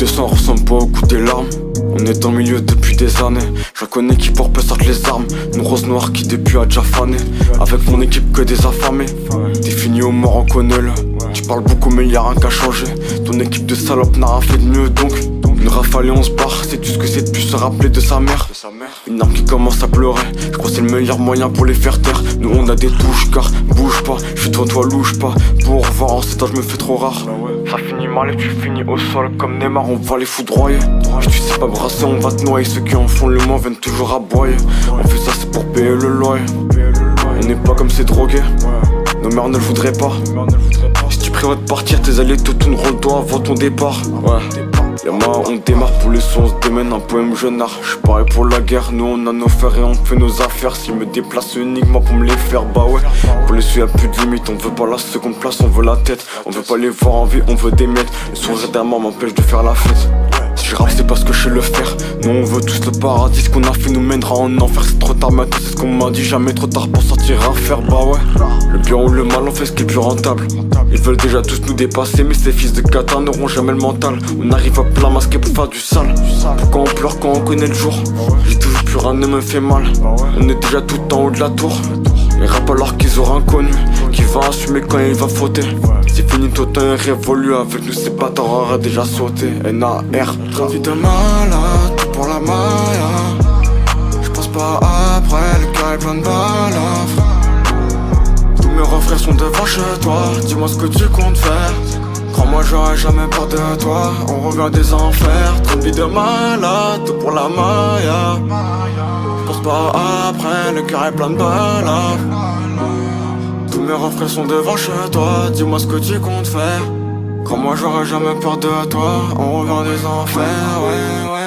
de sang ressemble pas au goût des larmes. On est en milieu depuis des années. J'en connais qui pour peu sortent les armes. Une rose noire qui depuis a déjà fané. Avec mon équipe que des affamés. T'es fini au mort, on connaît le. Tu parles beaucoup mais y'a rien qu'à changer. Ton équipe de salopes n'a rien fait de mieux donc. Une rafale et on se barre, c'est tout ce que c'est de plus se rappeler de sa mère. Une arme qui commence à pleurer, je crois que c'est le meilleur moyen pour les faire taire. Nous on a des touches car bouge pas, je suis devant toi louche pas. Pour revoir en cet âge me fait trop rare. Ça finit mal et tu finis au sol comme Neymar, on va les foudroyer. Si tu sais pas brasser on va te noyer, ceux qui en font le moins viennent toujours aboyer. On fait ça c'est pour payer le loyer. On n'est pas comme ces drogués, nos mères ne le voudraient pas. Si tu prévois de partir, tes alliés te tourneront le dos avant ton départ. Yama, on démarre pour le son, on se démène un poème jeunard. J'suis pareil pour la guerre, nous on a nos fers et on fait nos affaires. S'ils me déplacent uniquement pour me les faire, bah ouais. Pour les sous y'a plus de limite, on veut pas la seconde place, on veut la tête. On veut pas les voir en vie, on veut des miettes. Le sourire d'amant m'empêche de faire la fête. Si je rappe c'est parce que je sais le faire. Nous on veut tous le paradis, ce qu'on a fait nous mènera en enfer. C'est trop tard maintenant, c'est ce qu'on m'a dit, jamais trop tard pour sortir à faire, bah ouais. Le bien ou le mal, on fait ce qui est plus rentable. Ils veulent déjà tous nous dépasser, mais ces fils de cata n'auront jamais le mental. On arrive à plein masqué pour faire du sale. Pourquoi on pleure quand on connaît le jour? J'ai toujours plus rien ne me fait mal. On est déjà tout en haut de la tour. Les rap alors qu'ils auront inconnu, qui va assumer quand il va fauter. C'est fini, tout un révolu, avec nous ces bâtards auraient déjà sauté. N.A.R. Vie de malade, tout pour la maya. J'passe pas après, le gars est plein de balafres. Tous mes refrains sont devant chez toi, dis-moi ce que tu comptes faire. Crois-moi j'aurai jamais peur de toi, on revient des enfers. Trop de vie de malade, tout pour la maya. J'passe pas après, le cœur est plein de balafres. Tous mes refrains sont devant chez toi, dis-moi ce que tu comptes faire. Crois-moi j'aurai jamais peur de toi, on revient des enfers, ouais.